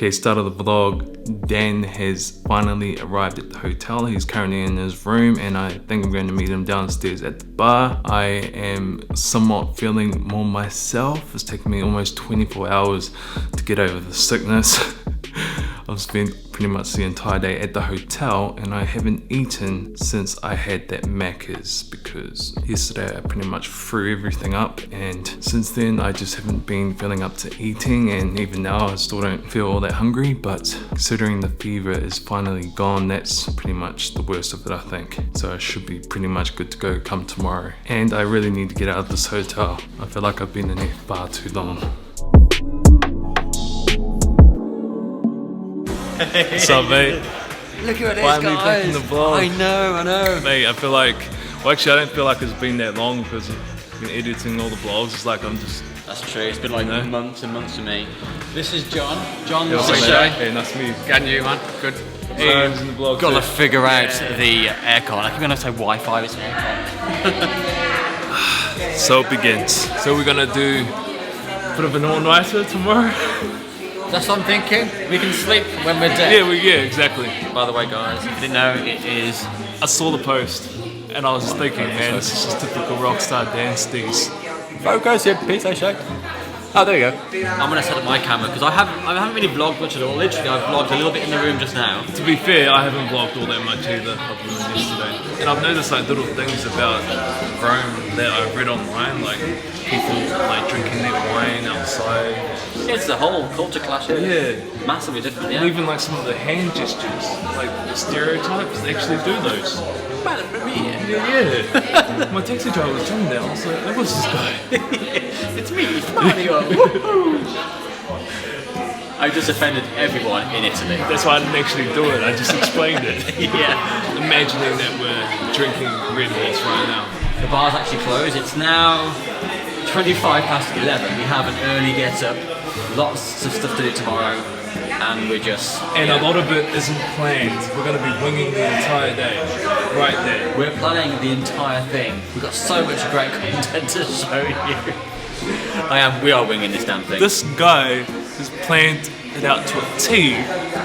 Okay, start of the vlog. Dan has finally arrived at the hotel. He's currently in his room and I think I'm going to meet him downstairs at the bar. I am somewhat feeling more myself. It's taken me almost 24 hours to get over the sickness. I've spent pretty much the entire day at the hotel and I haven't eaten since I had that Macca's because yesterday I pretty much threw everything up, and since then I just haven't been feeling up to eating, and even now I still don't feel all that hungry. But considering the fever is finally gone, that's pretty much the worst of it, I think. So I should be pretty much good to go come tomorrow. And I really need to get out of this hotel. I feel like I've been in there far too long. What's up, mate? Look at Finally back in the vlog. I know. Mate, I feel like, well actually I don't feel like it's been that long because I've been editing all the vlogs. It's like I'm just... That's true, it's been like months and months for me. This is John. John, this is is Shay. Hey, nice to meet you. Can you, man? Good. Hey, in the vlog Gotta too. figure out the aircon. I keep gonna say Wi-Fi, it's aircon. So it begins. So we're gonna do a bit of an all-nighter tomorrow. That's what I'm thinking. We can sleep when we're dead. Yeah, exactly. By the way, guys, if you didn't know, it is... I saw the post and I was just thinking, man, this is just typical rockstar Dan Steez. Focus, here, peace, Shay. Oh, there you go. I'm gonna set up my camera because I haven't really vlogged much at all. Literally, I've vlogged a little bit in the room just now. To be fair, I haven't vlogged all that much either, other than yesterday. And I've noticed like little things about Rome that I've read online, like people like drinking their wine outside. It's the whole culture clash here. Yeah. Massively different, yeah. And even like some of the hand gestures, like the stereotypes, they actually do those. Yeah. My taxi driver was jumping down. I was like, that was this guy. It's me, it's Mario. I just offended everyone in Italy. That's why I didn't actually do it. I just explained it. Yeah. Imagining that we're drinking Red Bulls right now. The bar's actually closed. It's now 25 past 11. We have an early get up. Lots of stuff to do tomorrow. And we're just... And a lot of it isn't planned. We're going to be winging the entire day. Right there. We're planning the entire thing. We've got so much great content to show you. We are winging this damn thing. This guy has planned it out to a T,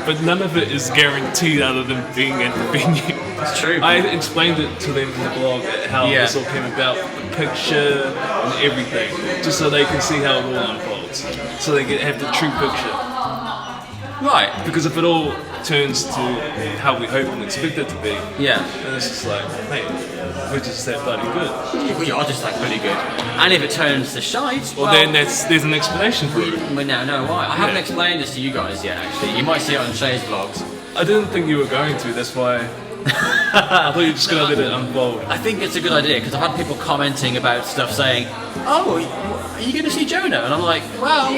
but none of it is guaranteed other than being at the venue. It's true. I explained it to them in the blog how this all came about, the picture and everything, just so they can see how it all unfolds. So they can have the true picture. Right. Because if it all turns to how we hope and expect it to be, then it's just like, mate, we're just that bloody good. We are just like pretty good. And if it turns to shite, well then there's an explanation for it. We now know why. I haven't explained this to you guys yet, actually. You might see it on Shay's vlogs. I didn't think you were going to, that's why I thought you were just going to let it unfold. I think it's a good idea because I've had people commenting about stuff saying, oh, are you going to see Jona? And I'm like, well,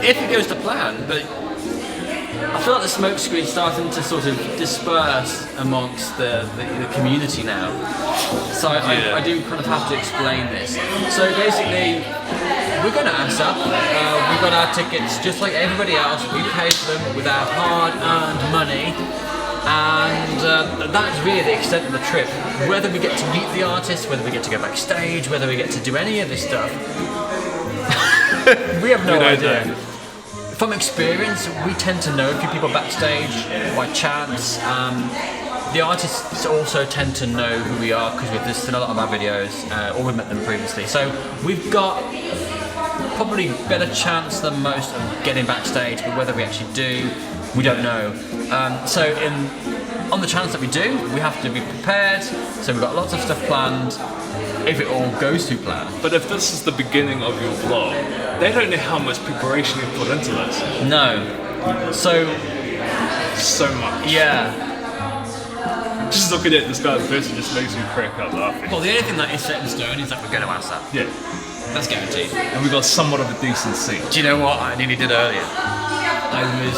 if it goes to plan, but I feel like the smoke screen's starting to sort of disperse amongst the community now. So I do kind of have to explain this. So basically, we're going to ASAP. We've got our tickets just like everybody else. We paid for them with our hard-earned money. And that's really the extent of the trip. Whether we get to meet the artists, whether we get to go backstage, whether we get to do any of this stuff, we have no idea. From experience, we tend to know a few people backstage by chance. The artists also tend to know who we are because we've listened to a lot of our videos, or we've met them previously. So we've got probably better chance than most of getting backstage, but whether we actually do, we don't know. So on the chance that we do, we have to be prepared. So we've got lots of stuff planned. If it all goes to plan. But if this is the beginning of your vlog, they don't know how much preparation you put into this. No. So much. Yeah. Just looking at this guy's person just makes me crack up laughing. Well, the only thing that is set in stone is that we're going to ASAP. Yeah. That's guaranteed. And we got somewhat of a decent seat. Do you know what I nearly did earlier? I was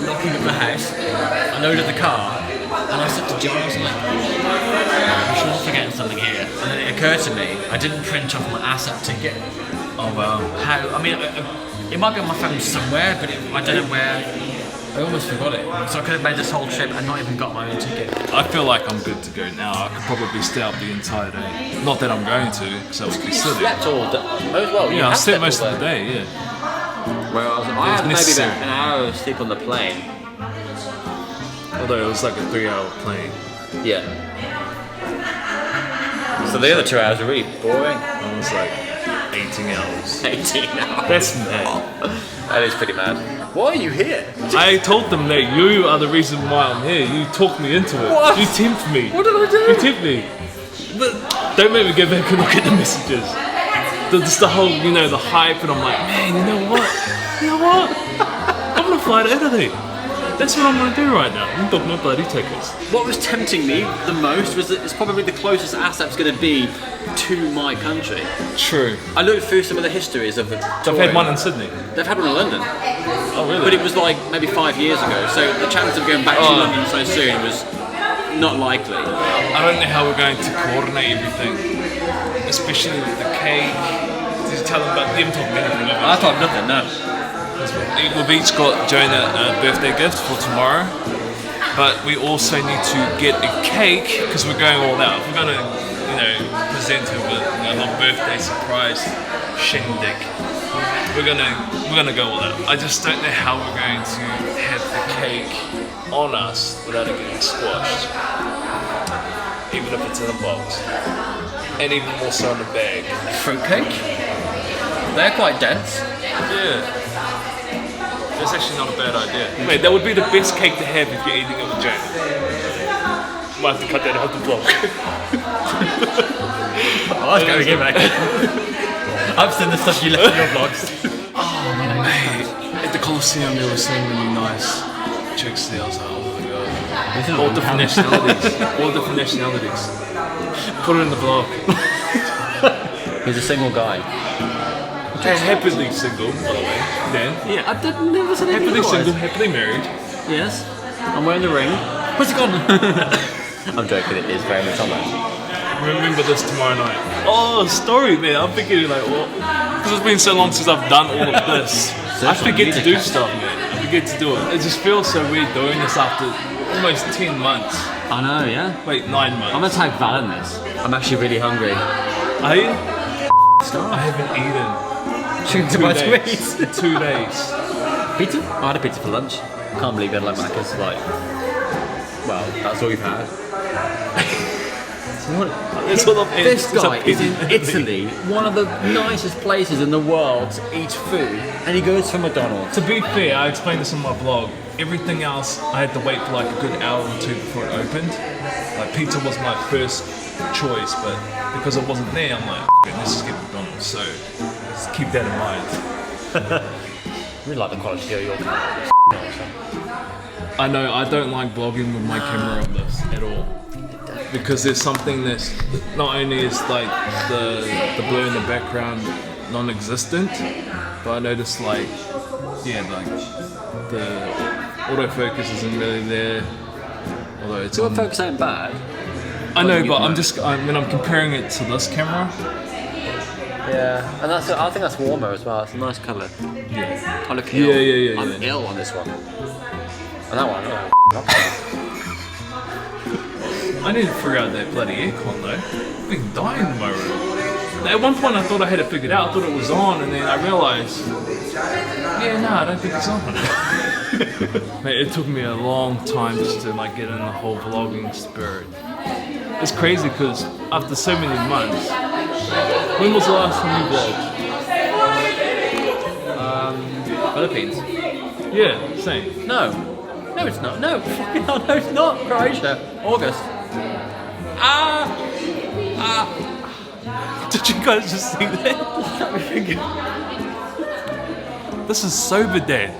locking up the house, I loaded the car, and I said to John, I was like, I'm sure I'm forgetting something here. And then it occurred to me, I didn't print off my ASAP ticket. Oh wow. I mean, it might be on my phone somewhere, but I don't know where. I almost forgot it. So I could have made this whole trip and not even got my own ticket. I feel like I'm good to go now. I could probably stay up the entire day. Not that I'm going to, because I would be silly. Slept all day. Oh, well, Yeah, I slept most of the day, yeah. Well, I had maybe about an hour of sleep on the plane. Although it was like a 3-hour plane. Yeah. So the other 2 hours are really boring. It was like 18 hours. 18 hours. That's mad. That is pretty mad. Why are you here? I told them that you are the reason why I'm here. You talked me into it. What? You tempt me. What did I do? You tempt me. But don't make me go back and look at the messages. Just the whole, you know, the hype, and I'm like, man, you know what? I'm gonna fly to Italy. That's what I'm gonna do right now. I'm booking my bloody tickets. What was tempting me the most was that it's probably the closest ASAP's going to be to my country. True. I looked through some of the histories of the They've had one in Sydney. They've had one in London. Oh, really? But it was like maybe 5 years ago, so the chance of going back to London so soon was not likely. I don't know how we're going to coordinate everything, especially with the cake. Did you tell them about them talking about anything? I thought nothing, no. We've each got Jona a birthday gift for tomorrow, but we also need to get a cake because we're going all out. If we're going to, you know, present her with a little birthday surprise shindig, we're gonna go all out. I just don't know how we're going to have the cake on us without it getting squashed, even if it's in a box, and even more so in a bag. Fruitcake? They're quite dense. Yeah. That's actually not a bad idea. Mate, that would be the best cake to have if you're eating it with Jane. Might have to cut that out the vlog. Oh, that's going to get back. I've seen the stuff you left in your vlogs. Oh, mate. At the Colosseum, there were so many nice chicks there. I was like, oh my god. All different nationalities. All different nationalities. Put it in the vlog. He's a single guy. Happily single, by the way. Dan. Yeah, I didn't never said anything. Happily single, happily married. Yes. I'm wearing the ring. Where's it gone? I'm joking, it is very much on that. Remember this tomorrow night. Oh, story, man. I'm thinking like, well, because it's been so long since I've done all of this. I forget to do stuff, man. I forget to do it. It just feels so weird doing this after almost 10 months. I know, yeah. Wait, 9 months. I'm gonna tag Val in this. I'm actually really hungry. Are you? Starved. I haven't eaten. Chicken in 2 tomato days. 2 days. Pizza? I had a pizza for lunch. Can't believe you had like Macca's. Like, well, that's all you've had. That's what I'm This guy is in Italy, one of the nicest places in the world to eat food, and he goes for McDonald's. To be fair, I explained this in my vlog. Everything else, I had to wait for like a good hour or two before it opened. Like pizza was my first choice, but because it wasn't there, I'm like, let's just get McDonald's. So just keep that in mind. I really like the quality of your camera. I know, I don't like vlogging with my camera on this at all. Because there's something that's not only is like the blur in the background non-existent, but I noticed like, yeah, like the autofocus isn't really there. Although it's Your focus ain't bad. I know, but I'm comparing it to this camera. Yeah, and I think that's warmer as well. It's a nice colour. Yeah. I look ill. Yeah. I'm ill on this one. And that one, I need to figure out that bloody aircon though. I've been dying in my room. At one point I thought I had it figured out. I thought it was on, and then I realised, yeah, no, I don't think it's on. Mate, it took me a long time just to like get in the whole vlogging spirit. It's crazy because after so many months, when was the last time you vlogged? Philippines. Yeah, same. No, it's not. No, no, it's not. Croatia, August. Did you guys just see that? This is sober Dan.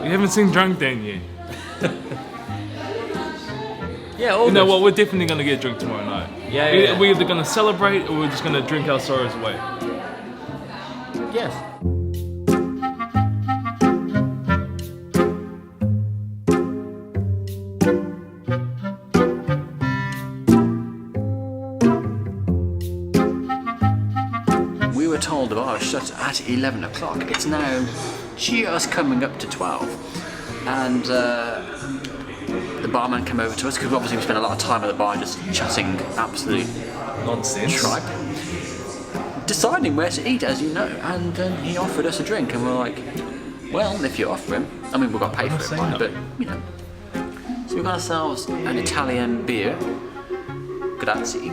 You haven't seen drunk Dan yet. Yeah, August. You know what? We're definitely gonna get drunk tomorrow night. Yeah. We're either gonna celebrate or we're just gonna drink our sorrows away. Yes. We were told the bar was shut at 11 o'clock. It's now just coming up to 12. And the barman came over to us because obviously we spent a lot of time at the bar just chatting absolute Nonsense. tripe. deciding where to eat, as you know, and he offered us a drink, and we're like, well, if you offer him, I mean, we've got to pay for it, right? But, you know. So we got ourselves an Italian beer, grazie,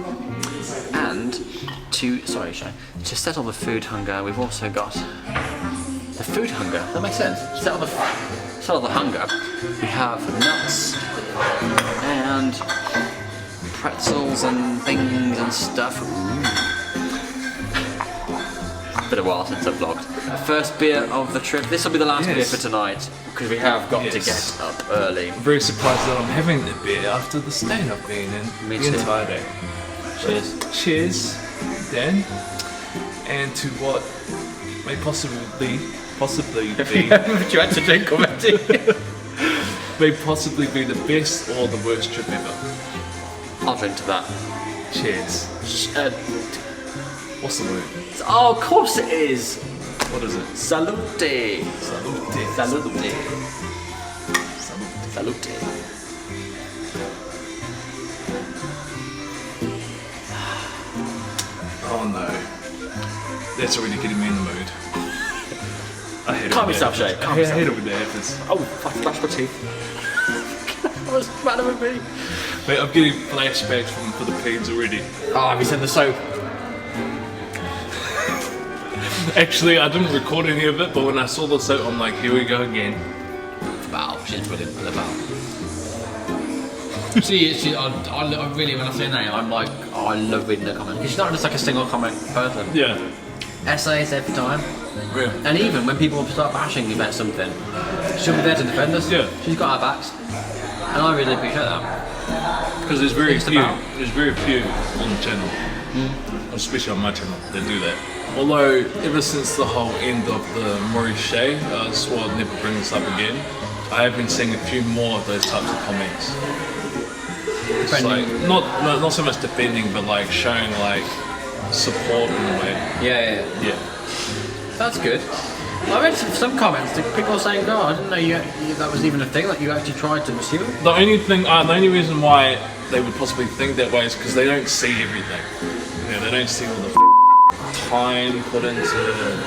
and to settle the food hunger, we've also got the food hunger. That makes sense. Settle the hunger. We have nuts and pretzels and things and stuff. Been a while since I've vlogged. First beer of the trip. This will be the last beer for tonight because we have got to get up early. I'm very surprised that I'm having the beer after the state I've been in the entire day. Cheers. Cheers, Dan, and to what may possibly be. Have you had to drink already? May possibly be the best or the worst trip ever. I'll drink to that. Cheers. What's the word? Oh, of course it is. What is it? Salute. Salute. Salute. Salute. Oh no. That's already getting me in the mood. I hate it. Calm yourself, Shay. I hate it when that happens. Oh, I flashed my teeth. What's the matter with me? Mate, I'm getting flashbacks from Philippines already. Oh, have you seen the soap? Actually, I didn't record any of it, but when I saw the soap, I'm like, here we go again. Wow, she's brilliant. Wow. I really, when I see her name, I'm like, oh, I love reading her comments. She's not just like a single comment person. Yeah. Essays every time. Yeah. And even when people start bashing about something, she'll be there to defend us. Yeah. She's got our backs. And I really appreciate that. Because there's very few on the channel, especially on my channel, that do that. Although, ever since the whole end of the MoriShay, I swore I'd never bring this up again, I have been seeing a few more of those types of comments. It's like, not so much defending, but like showing like support in a way. Yeah. That's good. I read some comments, people saying, "Oh, I didn't know that was even a thing. Like you actually tried to pursue it." The only reason why they would possibly think that way is because they don't see everything. You know, they don't see all the time put into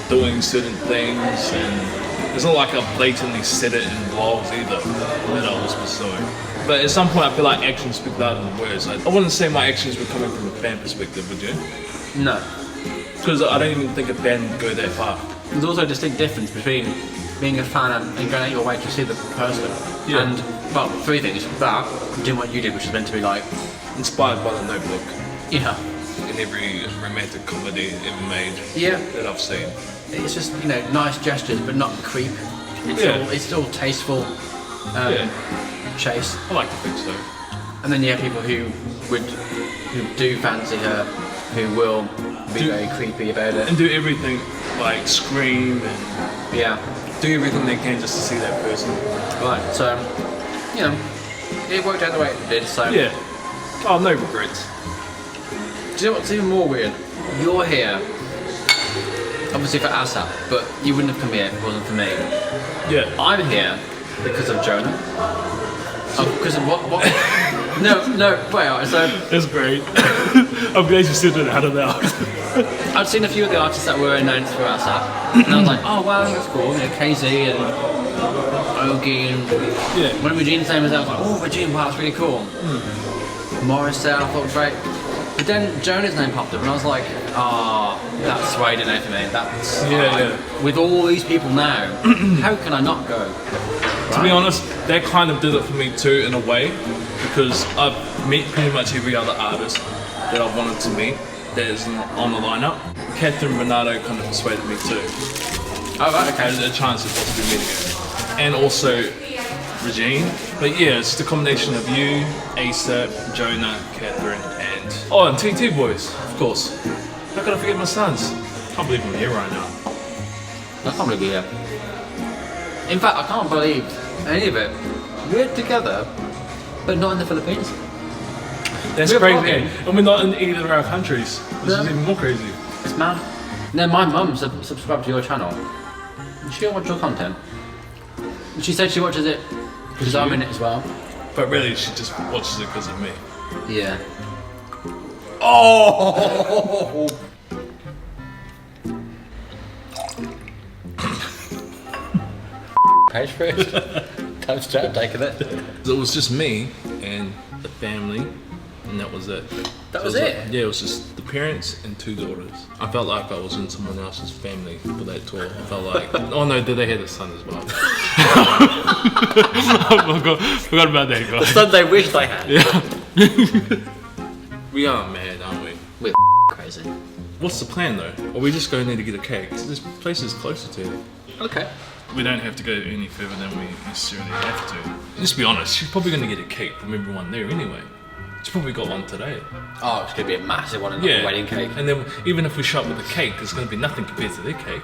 doing certain things, and it's not like I blatantly said it in vlogs either that I was pursuing. But at some point, I feel like actions speak louder than words. I wouldn't say my actions were coming from a fan perspective, would you? No. Because I don't even think a fan would go that far. There's also a distinct difference between being a fan and going out your way to see the person. Yeah. And, well, three things. That, doing what you did, which is meant to be like... Inspired by The Notebook. Yeah. In every romantic comedy ever made that I've seen. It's just, you know, nice gestures, but not creep. It's still tasteful chase. I like to think so. And then you have people who do fancy her, who will be very creepy about it. And do everything, like scream and do everything they can just to see that person. Right, so, you know, it worked out the way it did, so... Yeah. Oh, no regrets. Do you know what's even more weird? You're here, obviously for ASAP, but you wouldn't have come here if it wasn't for me. Yeah. I'm here because of Jona. Because of what? No, wait, so... That's great. I'm glad you said it out of that. I'd seen a few of the artists that were announced for ASAP, and I was like, oh wow, that's cool. You know, KZ and Ogie and... Yeah. When Regine's name was out, I was like, oh, Regine, wow, that's really cool. MoriShay, I thought, great. But then Jona's name popped up, and I was like, that's swayed it out for me. That's... With all these people now, how can I not go? To be honest, that kind of did it for me too, in a way, because I've met pretty much every other artist that I wanted to meet that is on the lineup. Catherine Bernardo kind of persuaded me too. Oh, right, okay. I had a chance of possibly meeting her. And also Regine. But yeah, it's the combination of you, ASAP, Jona, Catherine, and... Oh, and TT Boys, of course. How could I forget my sons? I can't believe I'm here right now. I can't believe you're here. In fact, I can't believe any of it. We're together, but not in the Philippines. That's crazy. And we're not in either of our countries. This is even more crazy. It's mad. No, my mum subscribed to your channel. And she'll watch your content. And she said she watches it because I'm in it as well. But really, she just watches it because of me. Yeah. Oh! pays for it. Time straight, I'm taking it. It was just me and the family, and that was it. That was it? Yeah, it was just the parents and 2 daughters. I felt like I was in someone else's family for that tour. I felt like, oh no, they had a son as well. I forgot about that guy. The son they wish they had. Yeah. We are mad, aren't we? We're crazy. What's the plan though? Or we just go in there to get a cake? This place is closer to it. Okay. We don't have to go any further than we necessarily have to. Just be honest, she's probably going to get a cake from everyone there anyway. She's probably got one today. Oh, it's going to be a massive one, like a wedding cake. And then even if we show up with a cake, there's going to be nothing compared to their cake.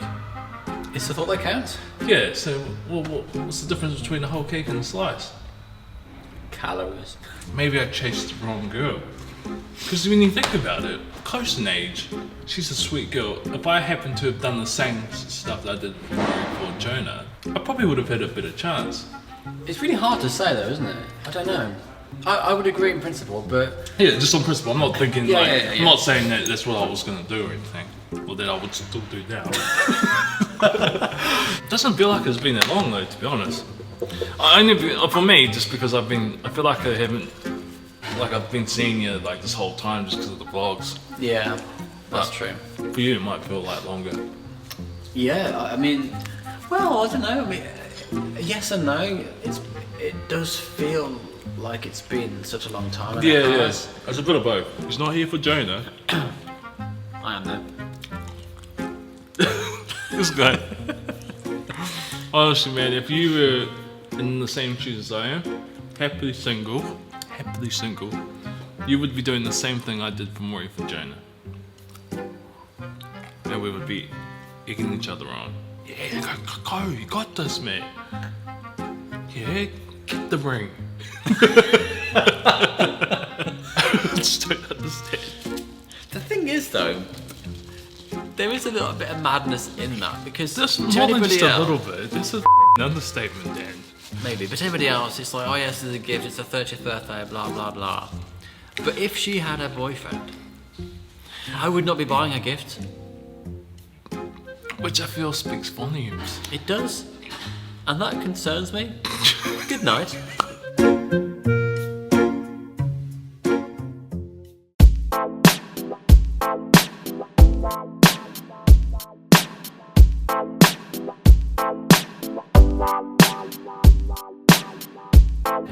It's the thought that counts. Yeah, so what's the difference between a whole cake and a slice? Calories. Maybe I chased the wrong girl. Because when you think about it, close in age, she's a sweet girl. If I happened to have done the same stuff that I did for Jona, I probably would have had a better chance. It's really hard to say though, isn't it? I don't know. I would agree in principle, but... Yeah, just on principle. I'm not thinking I'm not saying that that's what I was going to do or anything. Or that I would still do now. Doesn't feel like it's been that long though, to be honest. For me, just because I feel like I haven't... Like I've been seeing you like this whole time just because of the vlogs. Yeah, that's true. For you, it might feel like longer. Yeah, I mean, well, I don't know. I mean, yes and no. It does feel like it's been such a long time. Yeah, yes. It's a bit of both. He's not here for Jona. I am though. This guy. Honestly, man, if you were in the same shoes as I am, happily single, you would be doing the same thing I did for Mori for Jona. And we would be egging each other on. Yeah, go, you got this, man. Yeah, get the ring. Just don't understand. The thing is, though, there is a little bit of madness in that because There's to more than anybody just a else, little bit. This is an understatement, Dan. maybe, but everybody else, it's like, oh yes, it's a gift, it's a 30th birthday, blah blah blah. But if she had a boyfriend, I would not be buying a gift. Which I feel speaks volumes. It does, and that concerns me. Good night.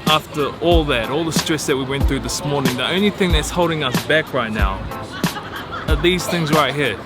After all the stress that we went through this morning, the only thing that's holding us back right now are these things right here.